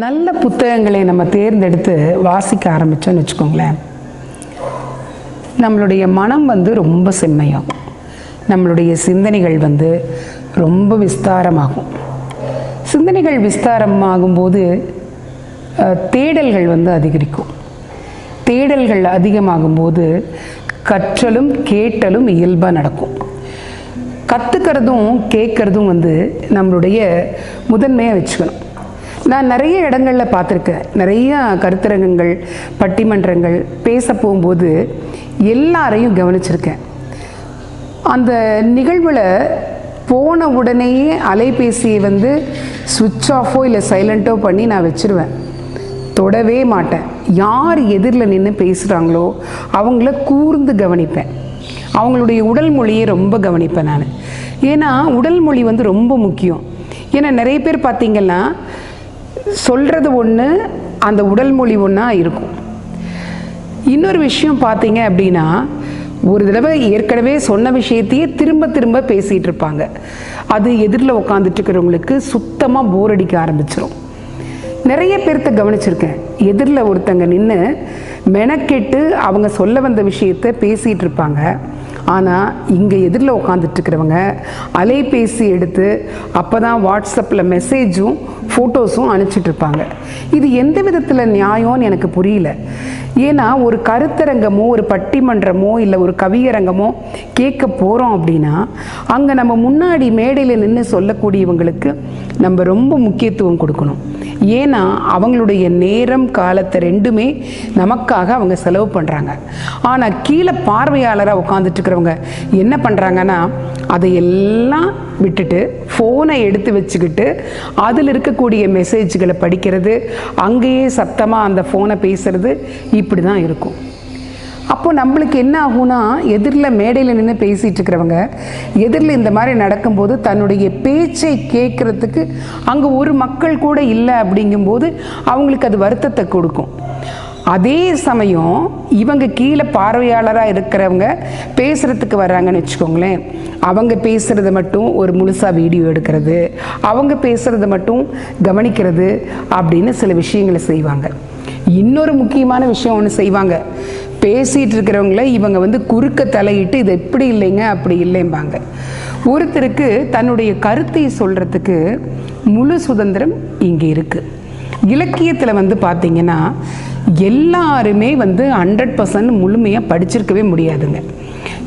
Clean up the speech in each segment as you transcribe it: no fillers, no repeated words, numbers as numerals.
நல்ல புத்தகங்களை நம்ம தேர்ந்தெடுத்து வாசிக்க ஆரம்பித்தோன்னு வச்சுக்கோங்களேன், நம்மளுடைய மனம் ரொம்ப செம்மையாகும். நம்மளுடைய சிந்தனைகள் ரொம்ப விஸ்தாரமாகும். சிந்தனைகள் விஸ்தாரமாகும்போது தேடல்கள் அதிகரிக்கும். தேடல்கள் அதிகமாகும்போது கற்றலும் கேட்டலும் இயல்பாக நடக்கும். கற்றுக்கிறதும் கேட்குறதும் நம்மளுடைய முதன்மையாக வச்சுக்கணும். நான் நிறைய இடங்களில் பார்த்துருக்கேன். நிறைய கருத்தரங்கங்கள், பட்டிமன்றங்கள் பேச போகும்போது எல்லாரையும் கவனிச்சிருக்கேன். அந்த நிகழ்வில் போன உடனேயே அலைபேசியை சுவிட்ச் ஆஃபோ இல்லை சைலண்ட்டோ பண்ணி நான் வச்சுருவேன். தொடவே மாட்டேன். யார் எதிரில் நின்று பேசுகிறாங்களோ அவங்கள கூர்ந்து கவனிப்பேன். அவங்களுடைய உடல் மொழியை ரொம்ப கவனிப்பேன் நான். ஏன்னா உடல் மொழி ரொம்ப முக்கியம். ஏன்னா நிறைய பேர் பார்த்திங்கன்னா சொல்கிறது ஒன்று, அந்த உடல் மொழி ஒன்றா இருக்கும். இன்னொரு விஷயம் பார்த்தீங்க அப்படின்னா, ஒரு தடவை ஏற்கனவே சொன்ன விஷயத்தையே திரும்ப திரும்ப பேசிகிட்டு இருப்பாங்க. அது எதிரில் உட்காந்துட்டு இருக்கிறவங்களுக்கு சுத்தமாக போர் அடிக்க ஆரம்பிச்சிடும். நிறைய பேர்த்த கவனிச்சிருக்கேன். எதிரில் ஒருத்தங்க நின்று மெனக்கெட்டு அவங்க சொல்ல வந்த விஷயத்தை பேசிகிட்டு இருப்பாங்க. ஆனால் இங்கே எதிரில் உட்காந்துட்ருக்கிறவங்க அலைபேசி எடுத்து அப்போ தான் வாட்ஸ்அப்பில் மெசேஜும் ஃபோட்டோஸும் அனுப்பிச்சிட்ருப்பாங்க. இது எந்த விதத்தில் நியாயம்னு எனக்கு புரியல. ஏன்னா ஒரு கருத்தரங்கமோ ஒரு பட்டிமன்றமோ இல்லை ஒரு கவியரங்கமோ கேட்க போகிறோம் அப்படின்னா அங்கே நம்ம முன்னாடி மேடையில் நின்று சொல்லக்கூடியவங்களுக்கு நம்ம ரொம்ப முக்கியத்துவம் கொடுக்கணும். ஏன்னா அவங்களுடைய நேரம் காலத்தை ரெண்டுமே நமக்காக அவங்க செலவு பண்ணுறாங்க. ஆனால் கீழே பார்வையாளராக உட்காந்துட்டு இருக்கிறவங்க என்ன பண்ணுறாங்கன்னா அதையெல்லாம் விட்டுட்டு ஃபோனை எடுத்து வச்சுக்கிட்டு அதில் இருக்கக்கூடிய மெசேஜ்களை படிக்கிறது, அங்கேயே சத்தமாக அந்த ஃபோனை பேசுறது, இப்படி தான் இருக்கும். அப்போ நம்மளுக்கு என்ன ஆகும்னா, எதிரில் மேடையில் நின்று பேசிகிட்டு இருக்கிறவங்க எதிரில் இந்த மாதிரி நடக்கும்போது தன்னுடைய பேச்சை கேட்குறதுக்கு அங்கே ஒரு மக்கள் கூட இல்லை. அப்படிங்கும்போது அவங்களுக்கு அது வருத்தத்தை கொடுக்கும். அதே சமயம் இவங்க கீழே பார்வையாளராக இருக்கிறவங்க பேசுகிறதுக்கு வர்றாங்கன்னு வச்சுக்கோங்களேன், அவங்க பேசுகிறத மட்டும் ஒரு முழுசாக வீடியோ எடுக்கிறது, அவங்க பேசுகிறத மட்டும் கவனிக்கிறது அப்படின்னு சில விஷயங்களை செய்வாங்க. இன்னொரு முக்கியமான விஷயம் ஒன்று செய்வாங்க. பேசிகிட்டு இருக்கிறவங்கள இவங்க குறுக்க தலையிட்டு இது எப்படி இல்லைங்க அப்படி இல்லைம்பாங்க. ஒருத்தருக்கு தன்னுடைய கருத்தை சொல்கிறதுக்கு முழு சுதந்திரம் இங்கே இருக்குது. இலக்கியத்தில் பார்த்தீங்கன்னா எல்லாருமே 100% முழுமையாக படிச்சிருக்கவே முடியாதுங்க.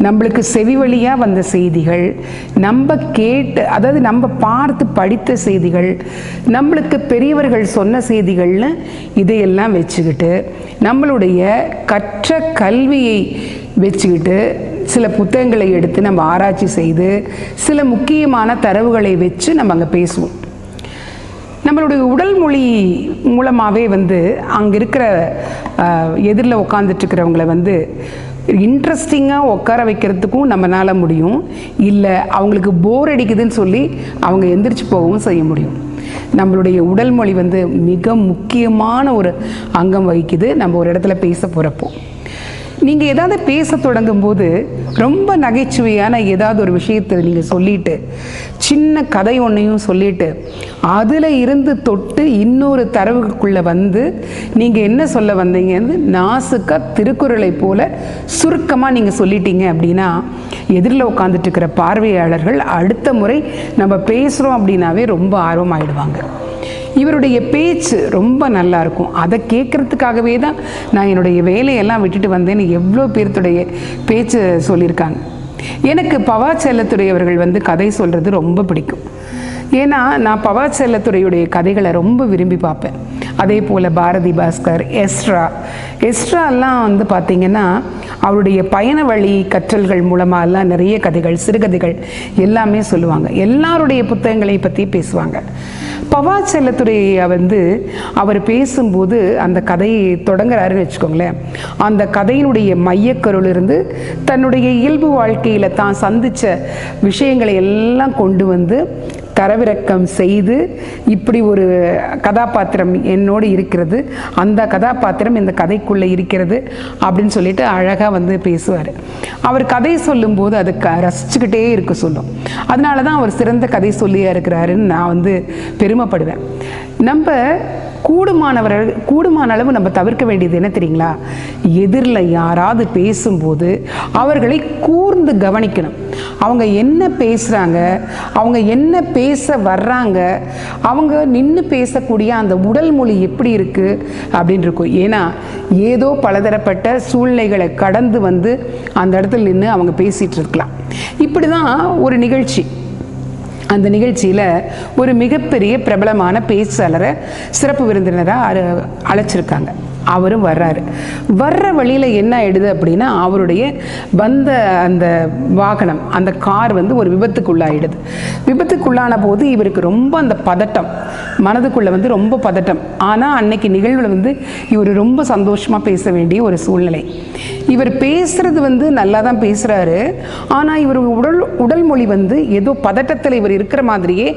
நம்மளுக்கு செவி வழியாக வந்த செய்திகள், நம்ம கேட்டு, அதாவது நம்ம பார்த்து படித்த செய்திகள், நம்மளுக்கு பெரியவர்கள் சொன்ன செய்திகள்னு இதையெல்லாம் வச்சுக்கிட்டு நம்மளுடைய கற்ற கல்வியை வச்சுக்கிட்டு சில புத்தகங்களை எடுத்து நம்ம ஆராய்ச்சி செய்து சில முக்கியமான தரவுகளை வச்சு நம்ம அங்கே பேசுவோம். நம்மளுடைய உடல் மொழி மூலமாகவே அங்கே இருக்கிற எதிரில் உட்காந்துட்ருக்கிறவங்கள இன்ட்ரெஸ்டிங்காக உட்கார வைக்கிறதுக்கும் நம்மளால் முடியும். இல்லை அவங்களுக்கு போர் அடிக்குதுன்னு சொல்லி அவங்க எந்திரிச்சு போகவும் செய்ய முடியும். நம்மளுடைய உடல் மொழி மிக முக்கியமான ஒரு அங்கம் வகிக்குது நம்ம ஒரு இடத்துல பேச போகிறப்போ. நீங்கள் ஏதாவது பேச தொடங்கும்போது ரொம்ப நகைச்சுவையான ஏதாவது ஒரு விஷயத்தை நீங்கள் சொல்லிட்டு சின்ன கதை ஒன்றையும் சொல்லிட்டு அதில் இருந்து தொட்டு இன்னொரு தரவுக்குள்ளே நீங்கள் என்ன சொல்ல வந்தீங்கன்னு நாசுக்காக திருக்குறளை போல் சுருக்கமாக நீங்கள் சொல்லிட்டீங்க அப்படின்னா எதிரில் உட்காந்துட்டு இருக்கிற பார்வையாளர்கள் அடுத்த முறை நம்ம பேசுகிறோம் அப்படின்னாவே ரொம்ப ஆர்வமாயிடுவாங்க. இவருடைய பேச்சு ரொம்ப நல்லா இருக்கும். அதை கேட்குறதுக்காகவே தான் நான் என்னுடைய வேலையெல்லாம் விட்டுட்டு வந்தேன்னு எவ்வளோ பேர்த்துடைய பேச்சு சொல்லியிருக்காங்க. எனக்கு பவா செல்லத்துறை அவர்கள் கதை சொல்கிறது ரொம்ப பிடிக்கும். ஏன்னா நான் பவா செல்லத்துறையுடைய கதைகளை ரொம்ப விரும்பி பார்ப்பேன். அதே போல் பாரதி பாஸ்கர், எஸ்ட்ராலாம் பார்த்திங்கன்னா அவருடைய பயண வழி கற்றல்கள் மூலமாகலாம் நிறைய கதைகள், சிறுகதைகள் எல்லாமே சொல்லுவாங்க. எல்லாருடைய புத்தகங்களை பற்றி பேசுவாங்க. பவா செல்லத்துறையை அவர் பேசும்போது அந்த கதையை தொடங்குறாருன்னு வச்சுக்கோங்களேன், அந்த கதையினுடைய மையக்கருளிருந்து தன்னுடைய இயல்பு வாழ்க்கையில் தான் சந்தித்த விஷயங்களை எல்லாம் கொண்டு தரவிறக்கம் செய்து இப்படி ஒரு கதாபாத்திரம் என்னோடு இருக்கிறது, அந்த கதாபாத்திரம் இந்த கதைக்குள்ளே இருக்கிறது அப்படின்னு சொல்லிட்டு அழகாக பேசுவார். அவர் கதை சொல்லும்போது அது ரசிச்சுக்கிட்டே இருக்க சொல்லும். அதனால தான் அவர் சிறந்த கதை சொல்லியாக இருக்கிறாருன்னு நான் பெருமைப்படுவேன். நம்ம கூடுமான அளவு நம்ம தவிர்க்க வேண்டியது என்ன தெரியுங்களா? எதிரில் யாராவது பேசும்போது அவர்களை கூர்ந்து கவனிக்கணும். அவங்க என்ன பேசுகிறாங்க, அவங்க என்ன பேச வர்றாங்க, அவங்க நின்று பேசக்கூடிய அந்த உடல் மொழி எப்படி இருக்குது அப்படின்னு இருக்கும். ஏன்னா ஏதோ பலதரப்பட்ட சூழ்நிலைகளை கடந்து வந்து அந்த இடத்துல நின்று அவங்க பேசிகிட்டு இருக்கலாம். இப்படி தான் ஒரு நிகழ்ச்சி. அந்த நிகழ்ச்சியில் ஒரு மிகப்பெரிய பிரபலமான பேச்சாளரை சிறப்பு விருந்தினராக அழைச்சிருக்காங்க. அவரும் வர்ற வழியில் என்ன ஆயிடுது அப்படின்னா, அவருடைய வந்த அந்த வாகனம், அந்த கார் வந்து ஒரு விபத்துக்குள்ளாயிடுது. விபத்துக்குள்ளான போது இவருக்கு ரொம்ப அந்த பதட்டம், மனதுக்குள்ளே வந்து ரொம்ப பதட்டம். ஆனால் அன்னைக்கு நிகழ்வில் வந்து இவர் ரொம்ப சந்தோஷமாக பேச வேண்டிய ஒரு சூழ்நிலை. இவர் பேசுறது வந்து நல்லா தான் பேசுகிறாரு. ஆனால் இவர் உடல் மொழி வந்து ஏதோ பதட்டத்தில் இவர் இருக்கிற மாதிரியே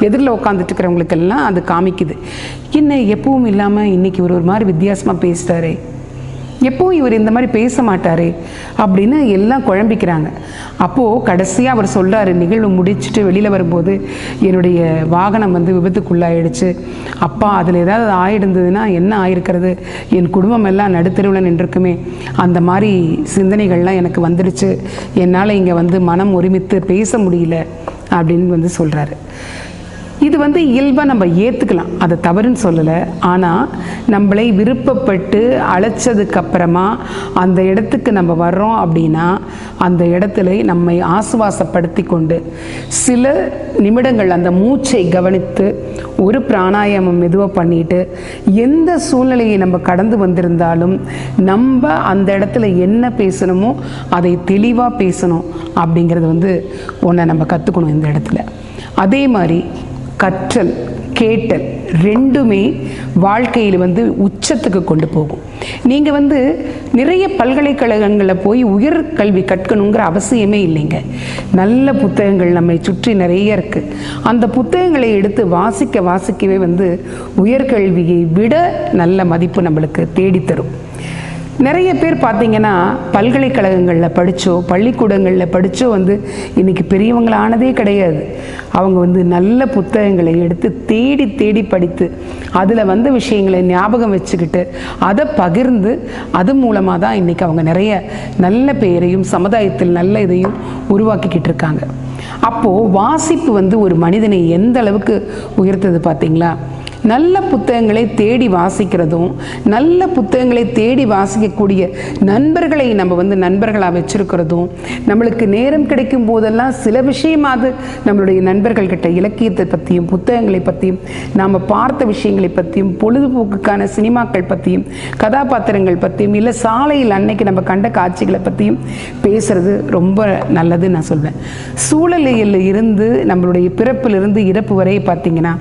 எதிரில் உட்காந்துட்டு இருக்கிறவங்களுக்கெல்லாம் அது காமிக்குது. என்ன எப்பவும் இல்லாமல் இன்னைக்கு இவர் ஒரு மாதிரி வித்தியாசமாக பேசுகிறாரே, எப்பவும் இவர் இந்த மாதிரி பேச மாட்டாரே அப்படின்னு எல்லாம் குழம்பிக்கிறாங்க. அப்போது கடைசியாக அவர் சொல்கிறாரு, நிகழ்வு முடிச்சுட்டு வெளியில் வரும்போது, என்னுடைய வாகனம் வந்து விபத்துக்குள்ளாயிடுச்சு அப்பா, அதில் ஏதாவது ஆகிடுந்ததுன்னா என்ன ஆயிருக்கிறது, என் குடும்பம் எல்லாம் நடுத்தருவில் நின்றுக்குமே, அந்த மாதிரி சிந்தனைகள்லாம் எனக்கு வந்துடுச்சு, என்னால் இங்கே வந்து மனம் ஒருமித்து பேச முடியல அப்படின்னு வந்து சொல்கிறாரு. இது வந்து இயல்பாக நம்ம ஏற்றுக்கலாம், அதை தவறுன்னு சொல்லலை. ஆனால் நம்மளை விருப்பப்பட்டு அழைச்சதுக்கப்புறமா அந்த இடத்துக்கு நம்ம வர்றோம் அப்படின்னா, அந்த இடத்துல நம்மை ஆசுவாசப்படுத்தி கொண்டு சில நிமிடங்கள் அந்த மூச்சை கவனித்து ஒரு பிராணாயாமம் மெதுவாக பண்ணிட்டு, எந்த சூழ்நிலையை நம்ம கடந்து வந்திருந்தாலும் நம்ம அந்த இடத்துல என்ன பேசணுமோ அதை தெளிவாக பேசணும் அப்படிங்கிறது வந்து ஒன்றை நம்ம கற்றுக்கணும் இந்த இடத்துல. அதே மாதிரி கற்றல் கேட்டல் ரெண்டுமே வாழ்க்கையில் வந்து உச்சத்துக்கு கொண்டு போகும். நீங்கள் வந்து நிறைய பல்கலைக்கழகங்களில் போய் உயர் கல்வி கற்கணுங்கிற அவசியமே இல்லைங்க. நல்ல புத்தகங்கள் நம்மை சுற்றி நிறைய இருக்குது. அந்த புத்தகங்களை எடுத்து வாசிக்கவே வந்து உயர்கல்வியை விட நல்ல மதிப்பு நம்மளுக்கு தேடித்தரும். நிறைய பேர் பார்த்தீங்கன்னா பல்கலைக்கழகங்களில் படித்தோ பள்ளிக்கூடங்களில் படித்தோ வந்து இன்றைக்கி பெரியவங்களானதே கிடையாது. அவங்க வந்து நல்ல புத்தகங்களை எடுத்து தேடி படித்து அதில் வந்த விஷயங்களை ஞாபகம் வச்சுக்கிட்டு அதை பகிர்ந்து அது மூலமாக தான் இன்றைக்கி அவங்க நிறைய நல்ல பெயரையும் சமுதாயத்தில் நல்ல இதையும் உருவாக்கிக்கிட்டு இருக்காங்க. அப்போது வாசிப்பு வந்து ஒரு மனிதனை எந்த அளவுக்கு உயர்த்தது பார்த்தீங்களா? நல்ல புத்தகங்களை தேடி வாசிக்கிறதும், நல்ல புத்தகங்களை தேடி வாசிக்கக்கூடிய நண்பர்களை நம்ம வந்து நண்பர்களாக வச்சுருக்கிறதும், நம்மளுக்கு நேரம் கிடைக்கும் போதெல்லாம் சில விஷயமாவது நம்மளுடைய நண்பர்கள்கிட்ட இலக்கியத்தை பற்றியும் புத்தகங்களை பற்றியும் நாம் பார்த்த விஷயங்களை பற்றியும் பொழுதுபோக்குக்கான சினிமாக்கள் பற்றியும் கதாபாத்திரங்கள் பற்றியும் இல்லை சாலையில் அன்னைக்கு நம்ம கண்ட காட்சிகளை பற்றியும் பேசுறது ரொம்ப நல்லதுன்னு நான் சொல்வேன். சூழலியல் இருந்து நம்மளுடைய பிறப்பிலிருந்து இறப்பு வரை பார்த்திங்கன்னா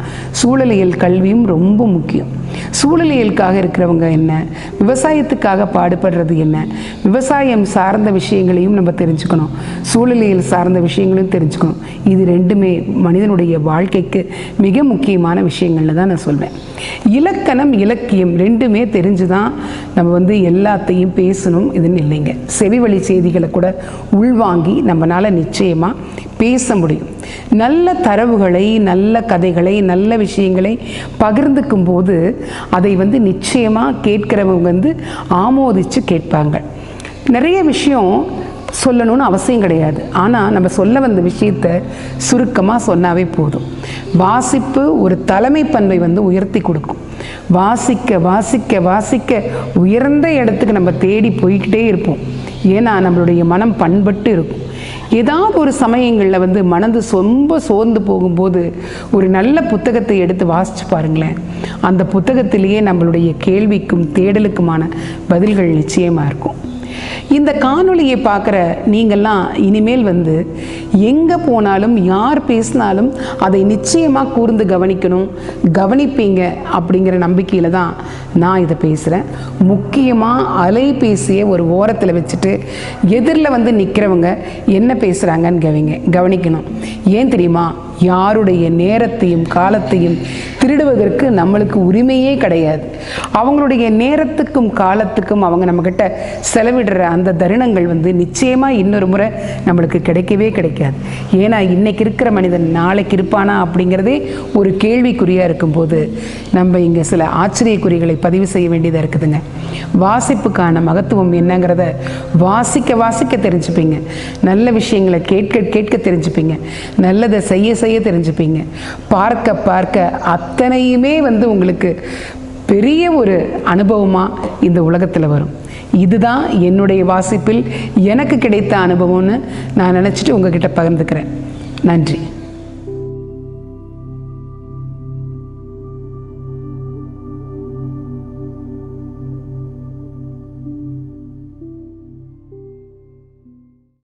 சூழலியல் கல்வி ரொம்ப முக்கியம். சூழலியலுக்காக இருக்கிறவங்க என்ன, விவசாயத்துக்காக பாடுபடுறது என்ன, விவசாயம் சார்ந்த விஷயங்களையும் நம்ம தெரிஞ்சுக்கணும், சூழலியல் சார்ந்த விஷயங்களையும் தெரிஞ்சுக்கணும். இது ரெண்டுமே மனிதனுடைய வாழ்க்கைக்கு மிக முக்கியமான விஷயங்கள்னு தான் நான் சொல்வேன். இலக்கணம் இலக்கியம் ரெண்டுமே தெரிஞ்சு தான் நம்ம வந்து எல்லாத்தையும் பேசணும் இதுன்னு இல்லைங்க. செவி வழி செய்திகளை கூட உள்வாங்கி நம்மளால் நிச்சயமாக பேச முடியும். நல்ல தரவுகளை, நல்ல கதைகளை, நல்ல விஷயங்களை பகிர்ந்துக்கும் போது அதை வந்து நிச்சயமாக கேட்கிறவங்க வந்து ஆமோதித்து கேட்பாங்க. நிறைய விஷயம் சொல்லணும்னு அவசியம் கிடையாது. ஆனால் நம்ம சொல்ல வந்த விஷயத்தை சுருக்கமாக சொன்னாவே போதும். வாசிப்பு ஒரு தலைமை பண்பை வந்து உயர்த்தி கொடுக்கும். வாசிக்க வாசிக்க வாசிக்க உயர்ந்த இடத்துக்கு நம்ம தேடி போய்கிட்டே இருப்போம். ஏன்னா நம்மளுடைய மனம் பண்பட்டு இருக்கும். ஏதாவது ஒரு சமயங்களில் வந்து மனது ரொம்ப சோர்ந்து போகும்போது ஒரு நல்ல புத்தகத்தை எடுத்து வாசித்து பாருங்களேன். அந்த புத்தகத்திலேயே நம்மளுடைய கேள்விக்கும் தேடலுக்குமான பதில்கள் நிச்சயமாக இருக்கும். இந்த காணொளியை பார்க்குற நீங்கள்லாம் இனிமேல் வந்து எங்கே போனாலும் யார் பேசினாலும் அதை நிச்சயமாக கூர்ந்து கவனிப்பீங்க அப்படிங்கிற நம்பிக்கையில் தான் நான் இதை பேசுகிறேன். முக்கியமாக அலைபேசியை ஒரு ஓரத்தில் வச்சுட்டு எதிரில் வந்து நிற்கிறவங்க என்ன பேசுகிறாங்கன்னு கவனிக்கணும். ஏன் தெரியுமா? யாருடைய நேரத்தையும் காலத்தையும் திருடுவதற்கு நம்மளுக்கு உரிமையே கிடையாது. அவங்களுடைய நேரத்துக்கும் காலத்துக்கும் அவங்க நம்மக்கிட்ட செலவிடுற அந்த தருணங்கள் நிச்சயமாக இன்னொரு முறை நம்மளுக்கு கிடைக்கவே கிடைக்காது. ஏன்னா இன்னைக்கு இருக்கிற மனிதன் நாளைக்கு இருப்பானா அப்படிங்கிறதே ஒரு கேள்விக்குறியாக இருக்கும்போது நம்ம இங்கே சில ஆச்சரியக்குறிகளை பதிவு செய்ய வேண்டியதாக இருக்குதுங்க. வாசிப்புக்கான மகத்துவம் என்னங்கிறத வாசிக்க வாசிக்க தெரிஞ்சுப்பீங்க. நல்ல விஷயங்களை கேட்க கேட்க தெரிஞ்சுப்பீங்க. நல்லதை செய்ய செய்ய தெரிஞ்சுப்பீங்க. பார்க்க பார்க்க அத்தனையுமே உங்களுக்கு பெரிய ஒரு அனுபவமாக இந்த உலகத்தில் வரும். இதுதான் என்னுடைய வாசிப்பில் எனக்கு கிடைத்த அனுபவம்னு நான் நினச்சிட்டு உங்ககிட்ட பகிர்ந்துக்கிறேன். நன்றி.